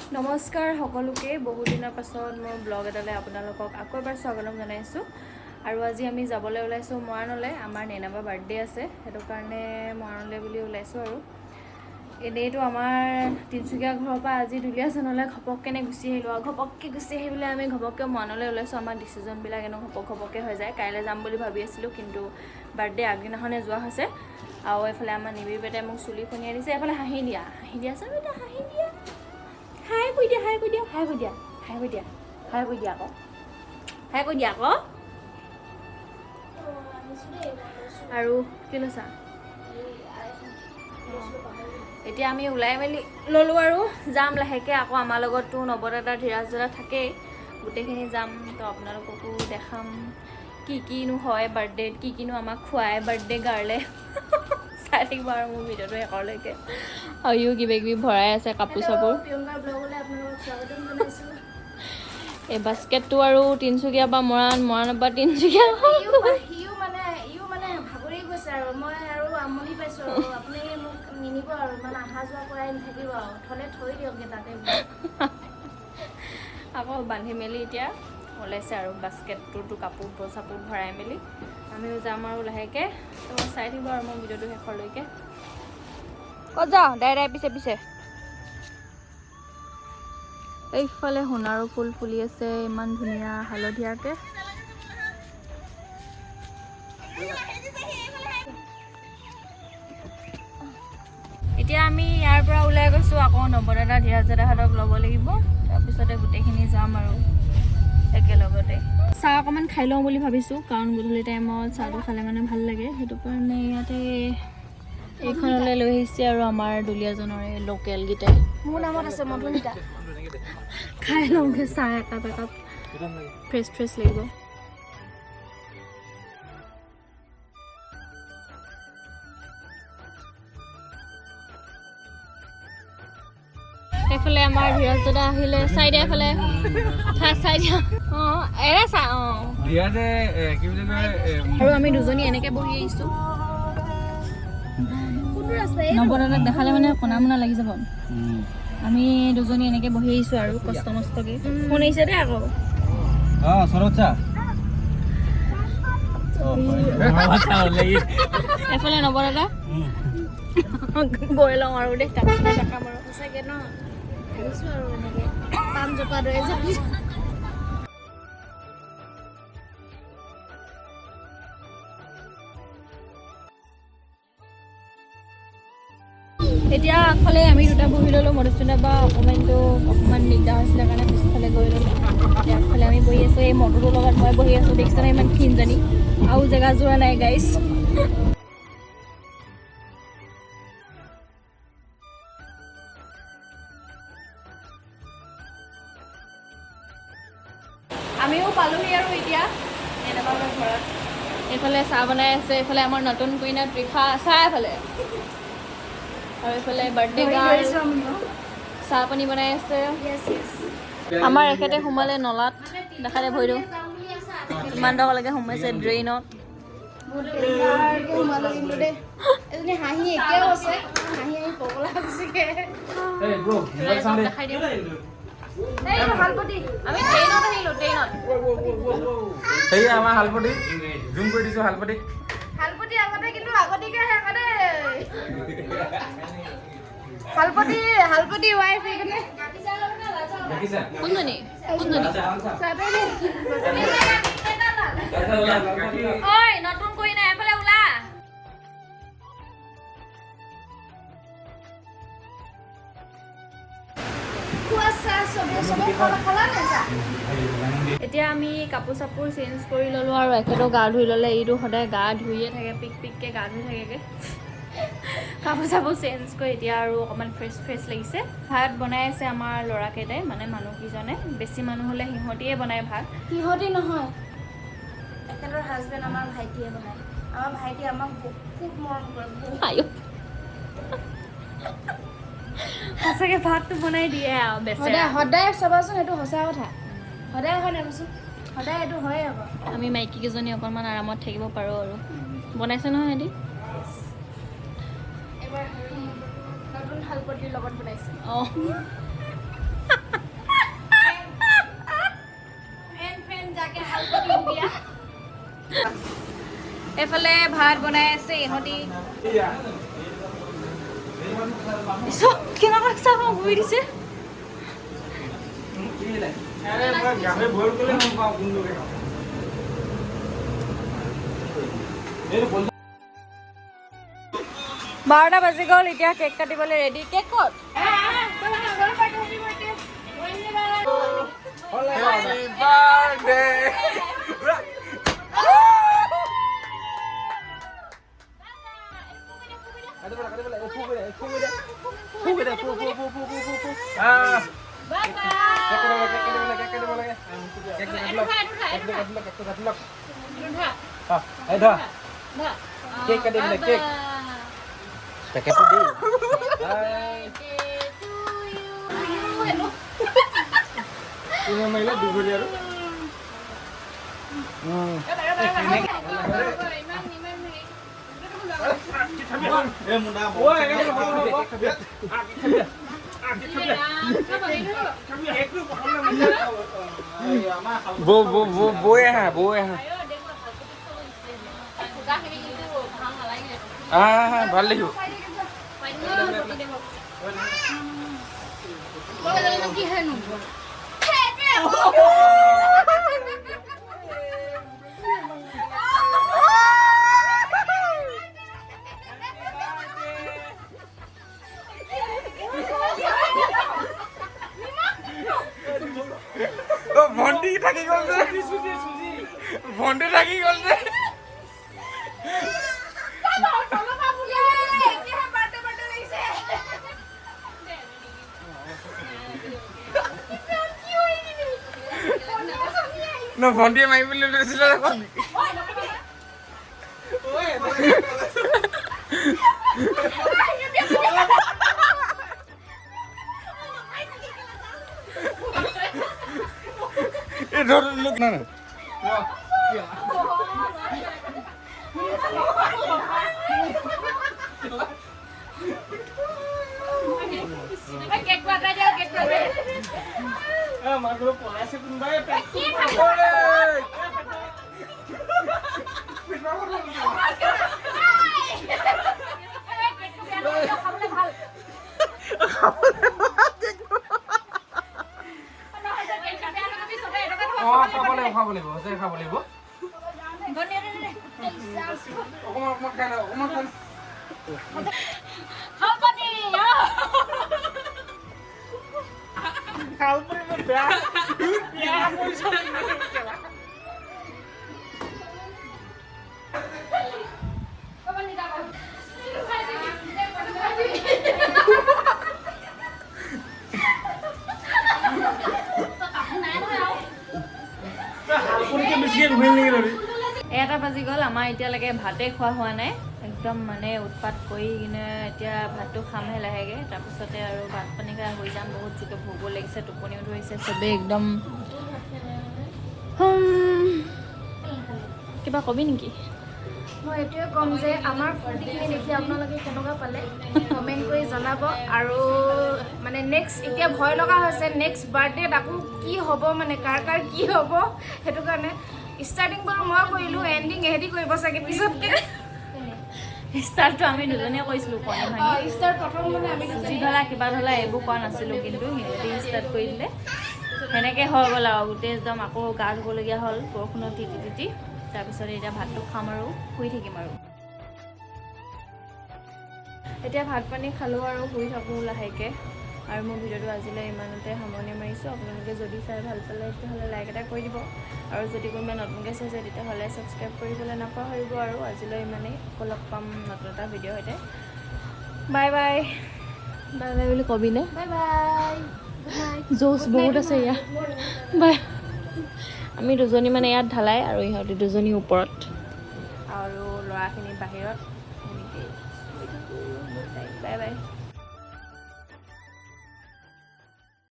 নমস্কাৰ সকলোকে বহুত দিনৰ পাছত মই ব্লগ এটালৈ আপোনালোকক আকৌ এবাৰ স্বাগতম জনাইছোঁ আৰু আজি আমি যাবলৈ ওলাইছোঁ মৰাণলৈ আমাৰ নেনাবা বাৰ্থডে আছে সেইটো কাৰণে মৰাণলৈ বুলি ওলাইছোঁ আৰু এনেইতো আমাৰ তিনিচুকীয়া ঘৰৰ পৰা আজি দুলীয়াজানলৈ ঘপককৈ গুচি আহিলোঁ আৰু ঘপককৈ গুচি আহিবলৈ আমি ঘপককৈ মৰাণলৈ ওলাইছোঁ আমাৰ ডিচিজনবিলাক এনেও ঘপককৈ হৈ যায় কাইলৈ যাম বুলি ভাবি আছিলোঁ কিন্তু বাৰ্থডে আগদিনাখনে যোৱা হৈছে আৰু এইফালে আমাৰ নিবিৰ বেটাই মোক চুলি ফনিয়াই দিছে এইফালে হাঁহি দিয়া আছে বেটা হাঁহি দিয়া হাই কৈ দিয়া আকৌ আৰু কি লৈছা এতিয়া আমি ওলাই মেলি ল'লোঁ আৰু যাম লাহেকৈ আকৌ আমাৰ লগততো নৱদাদা ধীৰাজ দাদা থাকেই গোটেইখিনি যাম তো আপোনালোককো দেখাম কিনো হয় বাৰ্থডেত কিনো আমাক খুৱায় বাৰ্থডে গাৰ্লে চাই থাকিব আৰু মোৰ ভিডিঅ'টো শেষলৈকে আৰু ইও কিবা কিবি ভৰাই আছে কাপোৰ চাপোৰ এই বাস্কেটটো আৰু তিনিচুকীয়া পৰা মৰাণৰ পৰা তিনিচুকীয়া ইও মানে ভাগৰি গৈছে আৰু মই আৰু আমনি পাইছোঁ আৰু আপুনি মোক নিনিব আৰু মানে অহা যোৱা কৰাই নাথাকিব আৰু থৈ দিয়কগৈ তাতে আকৌ বান্ধি মেলি এতিয়া ওলাইছে আৰু বাস্কেটটোতো কাপোৰ চাপোৰ ভৰাই মেলি আমিও যাম আৰু লাহেকৈ তো চাই থাকিব আৰু মোৰ ভিডিঅ'টো শেষলৈকে ক'ত যাওঁ দাই পিছে এইফালে সোণাৰু ফুল ফুলি আছে ইমান ধুনীয়া হালধীয়াকৈ এতিয়া আমি ইয়াৰ পৰা ওলাই গৈছোঁ আকৌ নৱদাদা ধীৰাজ দাদাহঁতক ল'ব লাগিব তাৰপিছতে গোটেইখিনি যাম আৰু একেলগতে চাহ অকণমান খাই লওঁ বুলি ভাবিছোঁ কাৰণ গধূলি টাইমত চাহটো খালে মানে ভাল লাগে সেইটো কাৰণে ইয়াতে এইখনলৈ লৈ আহিছে আৰু আমাৰ দুলীয়াজনৰে লোকেলকেইটাই মোৰ নামত আছে মধুমিতা খাই লওঁগৈ চাহ একাপ ফ্ৰেছ লাগিব এইফালে আমাৰ ধীৰাজ দাদা আহিলে চাই দিয়া এইফালে চাই দিয়া অঁ এৰে চা অঁ আৰু আমি দুজনী এনেকৈ বহি আহিছোঁ নৱদাদাক দেখালে মানে কণা মনা লাগি যাব আমি দুজনী এনেকৈ বহি আহিছোঁ আৰু কষ্ট মষ্টকৈ ফোন আহিছে দেই আকৌ এইফালে নৱদাদা গৈ লওঁ আৰু দেই তাৰপিছতে দেখাম আৰু সঁচাকৈ ন আহিছোঁ আৰু এনেকৈ পাণ জপা দৰে যাবি এতিয়া আগফালে আমি দুটা বহি ল'লোঁ মধুস্মিতা বা অকণমান দিগদাৰ হৈছিলে কাৰণে পিছফালে গৈ ল'লোঁ এতিয়া আগফালে আমি বহি আছোঁ এই মটৰটোৰ লগত মই বহি আছোঁ দেখিছেনে ইমান ক্ষীণজনী আৰু জেগা যোৰা নাই গাইছ আমিও পালোহি আৰু এতিয়া এনেকুৱা ঘৰত এইফালে চাহ বনাই আছে এইফালে আমাৰ নতুন কুইনা তৃষা চাহ এফালে আৰু এইফালে বাৰ্থডে গাৰ্ল চাহ পানী বনাই আছে আমাৰ এখেতে সোমালে নলাত দেখালে ভৰিটো ইমান টকালৈকে সোমাইছে ড্ৰেইনত হাঁহি এতিয়াও আছে হাঁহি পগলা হৈছেগৈ আমি ট্ৰেইনত আহিলোঁ ট্ৰেইনত আমাৰ হালপতি জুম কৰি দিছোঁ হালপতি আগতে কিন্তু আগতীয়াকৈ আহে আগতে হালপতি ৱাইফ এইকাৰণে কোনজনী নতুন কৰি নাই এফালে ওলা এতিয়া আমি কাপোৰ চাপোৰ চেঞ্জ কৰি ল'লোঁ আৰু এখেতেও গা ধুই ল'লে এইটো সদায় গা ধুইয়ে থাকে পিককৈ গা ধুই থাকেগৈ কাপোৰ চাপোৰ চেঞ্জ কৰি এতিয়া আৰু অকণমান ফ্ৰেছ লাগিছে ভাত বনাই আছে আমাৰ ল'ৰাকেইটাই মানে মানুহকেইজনে বেছি মানুহ হ'লে সিহঁতিয়ে বনায় ভাত সিহঁতি নহয় এখেতৰ হাজবেণ্ড আমাৰ ভাইটিয়ে বনায় আমাৰ ভাইটিয়ে আমাক খুব মৰম কৰে সঁচাকৈ ভাতটো বনাই দিয়ে আৰু সদায় চাবাচোন সেইটো সঁচা কথা সদায় হয় নাই কৈছোঁ সদায় এইটো হয়ে আকৌ আমি মাইকীকেইজনী অকণমান আৰামত থাকিব পাৰোঁ আৰু বনাইছে নহয় সিহঁতি এবাৰ নতুন হালপতিৰ লগত বনাইছে অঁ এইফালে ভাত বনাই আছে ইহঁতি কেনেকুৱা চাহ ঘূৰি দিছে বাৰটা বাজি গ'ল এতিয়া কেক কাটিবলৈ ৰেডি কেক ক'ত Cake ka din na cake. Pakai pudi. Hai. Ini maila dulu dia. Bố ya. ভাল লাগিব ভণ্টি থাকি গ'ল যে ভণ্টি থাকি গ'ল যে No, ভণ্টিয়ে মাৰিবলৈ লৈছিলে দেখোন এই ধৰ লোক না মাগুৰ পলাইছে কোনবাই খাব লাগিব অকমান খাই লওঁ এটা বাজি গ'ল আমাৰ এতিয়ালৈকে ভাতে খোৱা হোৱা নাই একদম মানে উৎপাত কৰি কিনে এতিয়া ভাতটো খামহে লাহেকৈ তাৰপিছতে আৰু ভাত পানী খাই হৈ যাম বহুত যিটো ভোক লাগিছে টোপনিও ধৰিছে চবেই একদম কিবা কবি নেকি মই এইটোৱে ক'ম যে আমাৰ ফূৰ্তিখিনি দেখি আপোনালোকে কেনেকুৱা পালে কমেণ্ট কৰি জনাব আৰু মানে নেক্সট এতিয়া ভয় লগা হৈছে নেক্সট বাৰ্থডেত আকৌ কি হ'ব মানে কাৰ কি হ'ব সেইটো কাৰণে ষ্টাৰ্টিং বাৰু মই কৰিলোঁ এণ্ডিং এহেঁতি কৰিব চাগে পিছতকৈ ষ্টাৰ্টটো আমি দুজনীয়ে কৰিছিলোঁ কণী ভাঙি ষ্টাৰ্ট প্ৰথম মানে আমি যি ধৰা কিবা ধৰা এইবোৰ কোৱা নাছিলোঁ কিন্তু সিহঁতি ষ্টাৰ্ট কৰি দিলে সেনেকৈ হৈ গ'ল আৰু গোটেই একদম আকৌ গা ধুবলগীয়া হ'ল বৰষুণত তিতি তাৰপিছত এতিয়া ভাতটো খাম আৰু শুই থাকিম আৰু এতিয়া ভাত পানী খালোঁ আৰু শুই থাকোঁ লাহেকৈ আৰু মোৰ ভিডিঅ'টো আজিলৈ ইমানতে সামৰণি মাৰিছোঁ আপোনালোকে যদি চাই ভাল পালে তেতিয়াহ'লে লাইক এটা কৰি দিব আৰু যদি কোনোবা নতুনকৈ চাইছে তেতিয়াহ'লে ছাবস্ক্ৰাইব কৰিবলৈ নাপাহৰিব আৰু আজিলৈ ইমানেই আকৌ লগ পাম নতুন এটা ভিডিঅ' সৈতে বাই বাই বাই বাই বুলি কবিনে বাই বাই জোচ বহুত আছে ইয়াত বাই আমি দুজনী মানে ইয়াত ঢালাই আৰু ইহঁতি দুজনী ওপৰত আৰু ল'ৰাখিনি বাহিৰত সেনেকৈ বাই বাই